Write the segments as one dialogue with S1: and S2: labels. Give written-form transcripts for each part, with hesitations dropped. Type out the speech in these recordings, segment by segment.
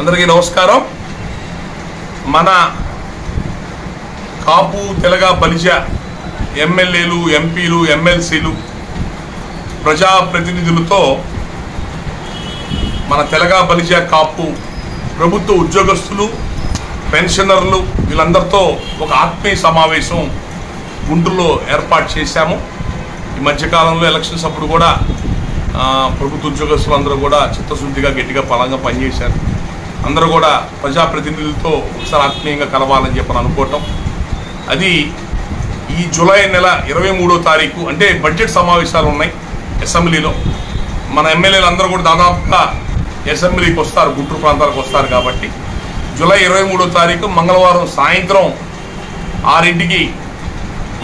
S1: అందరికీ నమస్కారం. మన కాపు తెలగ బలిజ ఎమ్మెల్యేలు, ఎంపీలు, ఎమ్మెల్సీలు, ప్రజాప్రతినిధులతో మన తెలగ బలిజ కాపు ప్రభుత్వ ఉద్యోగస్తులు, పెన్షనర్లు వీళ్ళందరితో ఒక ఆత్మీయ సమావేశం గుంటూరులో ఏర్పాటు చేశాము. ఈ మధ్యకాలంలో ఎలక్షన్స్ అప్పుడు కూడా ప్రభుత్వ ఉద్యోగస్తులు అందరూ కూడా చిత్తశుద్ధిగా గట్టిగా బలంగా పనిచేశారు. అందరూ కూడా ప్రజాప్రతినిధులతో ఒకసారి ఆత్మీయంగా కలవాలని చెప్పని అనుకోవటం. అది ఈ జూలై నెల 23వ తారీఖు అంటే బడ్జెట్ సమావేశాలు ఉన్నాయి అసెంబ్లీలో. మన ఎమ్మెల్యేలు అందరూ కూడా దాదాపుగా అసెంబ్లీకి వస్తారు, గుంటూరు ప్రాంతాలకు వస్తారు. కాబట్టి జూలై 23వ తారీఖు మంగళవారం సాయంత్రం 6ంటికి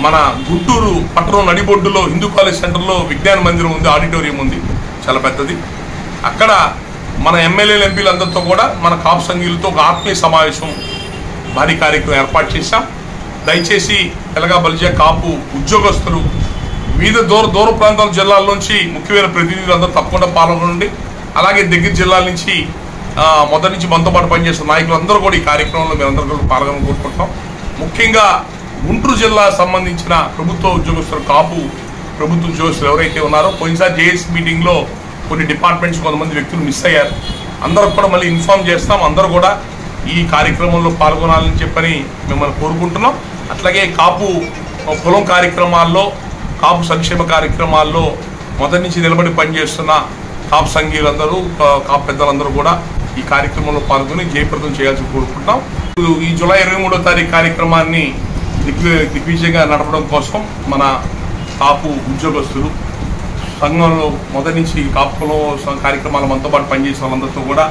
S1: మన గుంటూరు పట్టణం నడిబొడ్డులో హిందూ కాలేజ్ సెంటర్లో విజ్ఞాన మందిరం ఉంది, ఆడిటోరియం ఉంది, చాలా పెద్దది. అక్కడ మన ఎమ్మెల్యేలు, ఎంపీలు అందరితో కూడా మన కాపు సంఘీయులతో ఒక ఆత్మీయ సమావేశం భారీ కార్యక్రమం ఏర్పాటు చేశాం. దయచేసి తెలగ బలిజ కాపు ఉద్యోగస్తులు వివిధ దూర ప్రాంతాల జిల్లాల నుంచి ముఖ్యమైన ప్రతినిధులు అందరూ తప్పకుండా పాల్గొనండి. అలాగే దగ్గర జిల్లాల నుంచి మొదటి నుంచి మనతో పాటు పనిచేస్తున్న నాయకులు అందరూ కూడా ఈ కార్యక్రమంలో మీరందరూ కూడా పాల్గొని కోరుకుంటున్నాం. ముఖ్యంగా గుంటూరు జిల్లా సంబంధించిన ప్రభుత్వ ఉద్యోగస్తులు, కాపు ప్రభుత్వ ఉద్యోగస్తులు ఎవరైతే ఉన్నారో పోయినసారి జేఏసీ మీటింగ్లో కొన్ని డిపార్ట్మెంట్స్ కొంతమంది వ్యక్తులు మిస్ అయ్యారు. అందరూ కూడా మళ్ళీ ఇన్ఫార్మ్ చేస్తాం. అందరూ కూడా ఈ కార్యక్రమంలో పాల్గొనాలని చెప్పని మిమ్మల్ని కోరుకుంటున్నాం. అట్లాగే కాపు పొలం కార్యక్రమాల్లో, కాపు సంక్షేమ కార్యక్రమాల్లో మొదటి నుంచి నిలబడి పనిచేస్తున్న కాపు సంఘీయులందరూ, కాపు పెద్దలందరూ కూడా ఈ కార్యక్రమంలో పాల్గొని జయప్రదం చేయాల్సి కోరుకుంటున్నాం. ఈ జూలై 23వ తారీఖు కార్యక్రమాన్ని దిగ్విజయంగా నడపడం కోసం మన కాపు ఉద్యోగస్తులు సంఘంలో మొదటి నుంచి కాపు పొలం కార్యక్రమాలు మనతో పాటు పనిచేసే వాళ్ళందరితో కూడా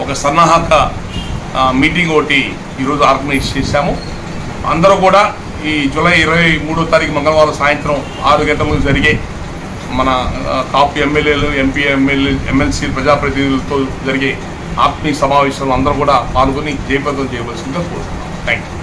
S1: ఒక సన్నాహక మీటింగ్ ఒకటి ఈరోజు ఆర్గనైజ్ చేశాము. అందరూ కూడా ఈ జూలై 23వ తారీఖు మంగళవారం సాయంత్రం 6 గంటలకు జరిగే మన కాపు ఎమ్మెల్యేలు, ఎంపీ, ఎమ్మెల్సీ, ప్రజాప్రతినిధులతో జరిగే ఆత్మీయ సమావేశంలో అందరూ కూడా పాల్గొని జయప్రదం చేయవలసిందిగా కోరుతున్నాం. Thank you.